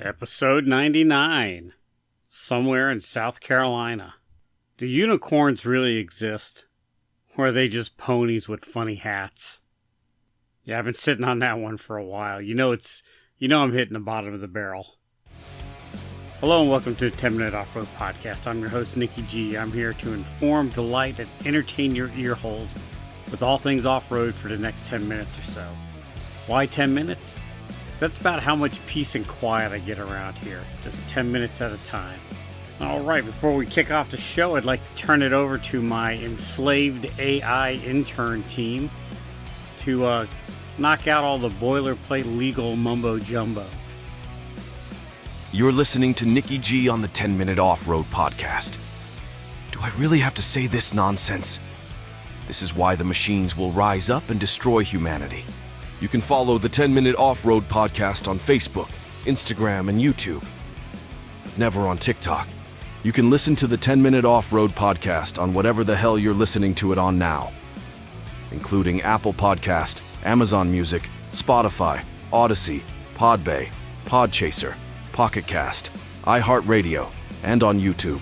Episode 99. Somewhere in South Carolina. Do unicorns really exist? Or are they just ponies with funny hats? Yeah, I've been sitting on that one for a while. You know I'm hitting the bottom of the barrel. Hello and welcome to the 10-Minute Off-Road Podcast. I'm your host, Nikki G. I'm here to inform, delight, and entertain your ear holes with all things off-road for the next 10 minutes or so. Why 10 minutes? That's about how much peace and quiet I get around here, just 10 minutes at a time. Alright, before we kick off the show, I'd like to turn it over to my enslaved AI intern team to knock out all the boilerplate legal mumbo-jumbo. You're listening to Nikki G on the 10-Minute Off-Road Podcast. Do I really have to say this nonsense? This is why the machines will rise up and destroy humanity. You can follow the 10-Minute Off-Road Podcast on Facebook, Instagram, and YouTube. Never on TikTok. You can listen to the 10-Minute Off-Road Podcast on whatever the hell you're listening to it on now, including Apple Podcast, Amazon Music, Spotify, Odyssey, Podbay, Podchaser, Pocket Cast, iHeartRadio, and on YouTube.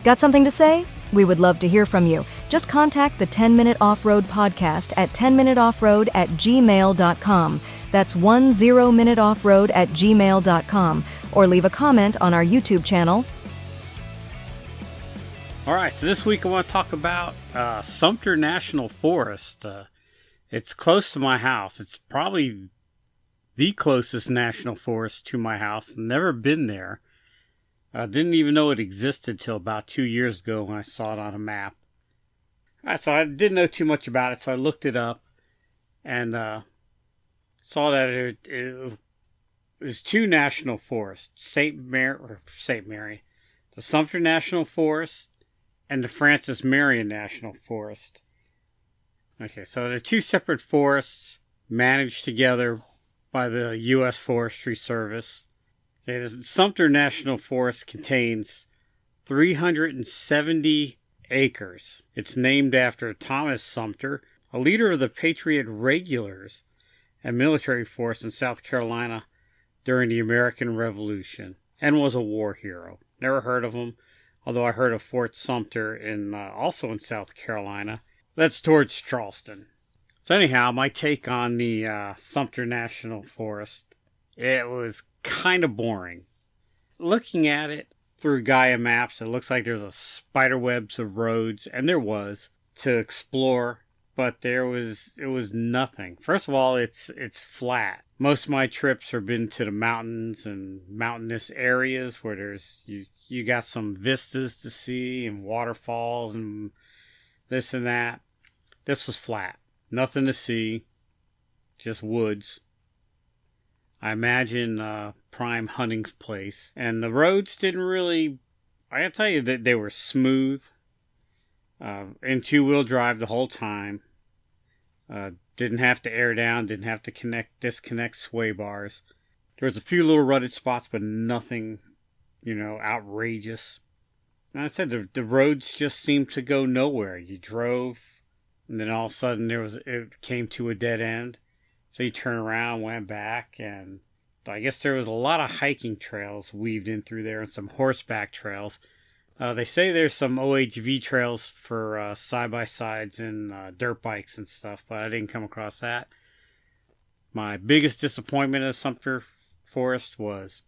Got something to say? We would love to hear from you. Just contact the 10-Minute Off-Road Podcast at 10minuteoffroad@gmail.com. That's 10minuteoffroad@gmail.com. Or leave a comment on our YouTube channel. Alright, so this week I want to talk about Sumter National Forest. It's close to my house. It's probably the closest national forest to my house. Never been there. I didn't even know it existed till about 2 years ago when I saw it on a map. So I didn't know too much about it, so I looked it up and saw that it was two national forests, St. Mary, the Sumter National Forest and the Francis Marion National Forest. Okay, so they're two separate forests managed together by the U.S. Forestry Service. Okay, the Sumter National Forest contains 370 acres. It's named after Thomas Sumter, a leader of the Patriot Regulars and military force in South Carolina during the American Revolution, and was a war hero. Never heard of him, although I heard of Fort Sumter also in South Carolina. That's towards Charleston. So anyhow, my take on the Sumter National Forest, it was kind of boring. Looking at it through Gaia Maps, it looks like there's a spider webs of roads, and there was, to explore, but it was nothing. First of all, it's flat. Most of my trips have been to the mountains and mountainous areas where there's you got some vistas to see and waterfalls and this and that. This was flat. Nothing to see, just woods. I imagine prime hunting place. And the roads didn't really, I gotta tell you that they were smooth. In two-wheel drive the whole time. Didn't have to air down, didn't have to disconnect sway bars. There was a few little rutted spots, but nothing, outrageous. And I said the roads just seemed to go nowhere. You drove, and then all of a sudden it came to a dead end. So you turn around, went back, and I guess there was a lot of hiking trails weaved in through there and some horseback trails. They say there's some OHV trails for side-by-sides and dirt bikes and stuff, but I didn't come across that. My biggest disappointment in Sumter Forest was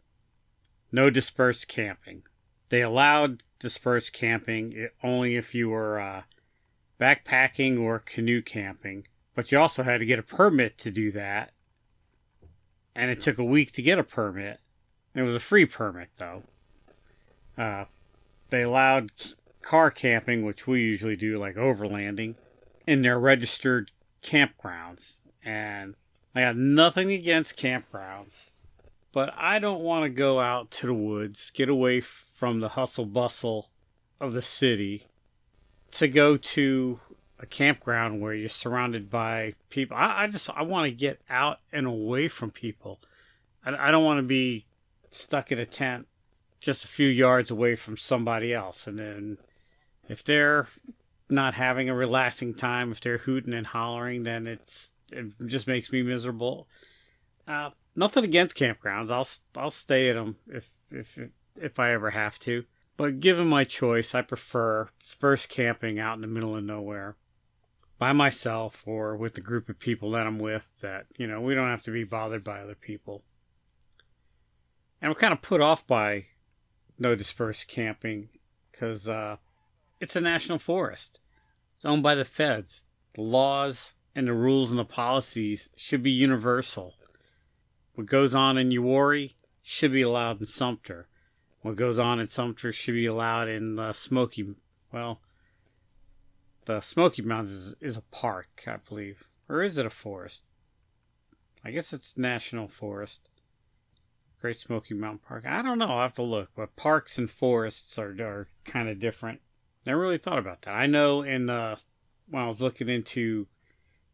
no dispersed camping. They allowed dispersed camping only if you were backpacking or canoe camping. But you also had to get a permit to do that. And it took a week to get a permit. It was a free permit, though. They allowed car camping, which we usually do, like overlanding, in their registered campgrounds. And I got nothing against campgrounds. But I don't want to go out to the woods, get away from the hustle bustle of the city, to go to a campground where you're surrounded by people. I want to get out and away from people. I don't want to be stuck in a tent just a few yards away from somebody else. And then if they're not having a relaxing time, if they're hooting and hollering, then it just makes me miserable. Nothing against campgrounds. I'll stay at them if I ever have to. But given my choice, I prefer first camping out in the middle of nowhere by myself or with the group of people that I'm with that, we don't have to be bothered by other people. And I'm kind of put off by no dispersed camping because it's a national forest. It's owned by the feds. The laws and the rules and the policies should be universal. What goes on in Uwharrie should be allowed in Sumter. What goes on in Sumter should be allowed in the Smoky Mountains is a park, I believe. Or is it a forest? I guess it's National Forest. Great Smoky Mountain Park. I don't know. I'll have to look. But parks and forests are kind of different. Never really thought about that. I know when I was looking into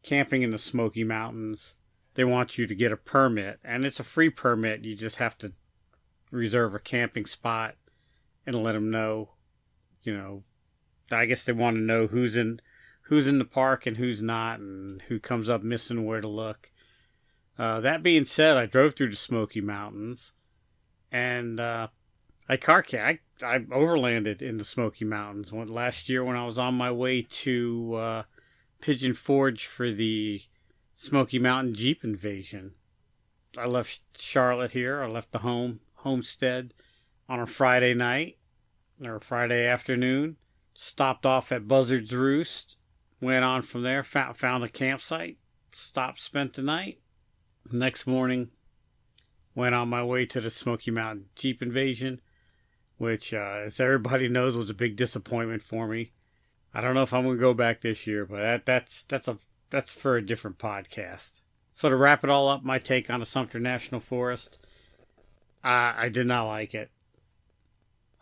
camping in the Smoky Mountains, they want you to get a permit. And it's a free permit. You just have to reserve a camping spot and let them know, I guess they want to know who's in the park and who's not and who comes up missing, where to look. That being said, I drove through the Smoky Mountains and I overlanded in the Smoky Mountains last year when I was on my way to Pigeon Forge for the Smoky Mountain Jeep invasion. I left Charlotte here. I left the homestead on a Friday night or Friday afternoon. Stopped off at Buzzard's Roost. Went on from there. Found a campsite. Stopped, spent the night. The next morning, went on my way to the Smoky Mountain Jeep invasion, which, as everybody knows, was a big disappointment for me. I don't know if I'm going to go back this year, but that's for a different podcast. So to wrap it all up, my take on the Sumter National Forest, I did not like it.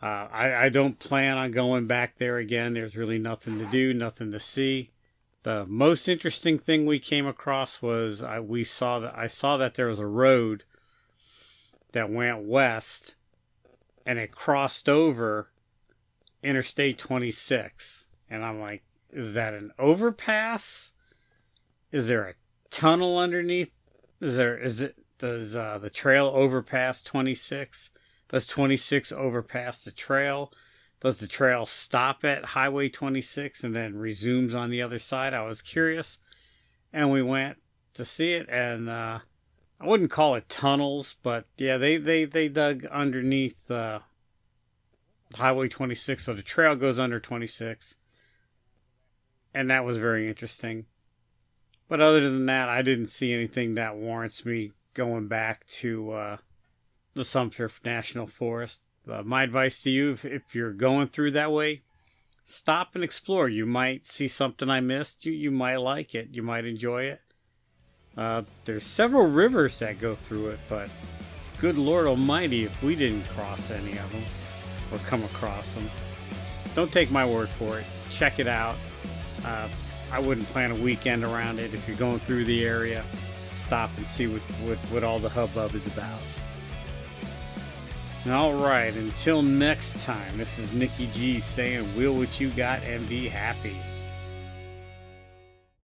I don't plan on going back there again. There's really nothing to do, nothing to see. The most interesting thing we came across was I saw that there was a road that went west and it crossed over Interstate 26. And I'm like, is that an overpass? Is there a tunnel underneath? Does the trail overpass 26? Does 26 overpass the trail? Does the trail stop at Highway 26 and then resumes on the other side? I was curious, and we went to see it, and I wouldn't call it tunnels, but yeah, they dug underneath Highway 26, so the trail goes under 26, and that was very interesting. But other than that, I didn't see anything that warrants me going back to the Sumter National Forest. My advice to you, if you're going through that way, stop and explore. You might see something I missed. You might like it. You might enjoy it. There's several rivers that go through it, but good Lord Almighty, if we didn't cross any of them or come across them. Don't take my word for it. Check it out. I wouldn't plan a weekend around it. If you're going through the area, stop and see what all the hubbub is about. Alright, until next time, this is Nicky G saying, will what you got and be happy.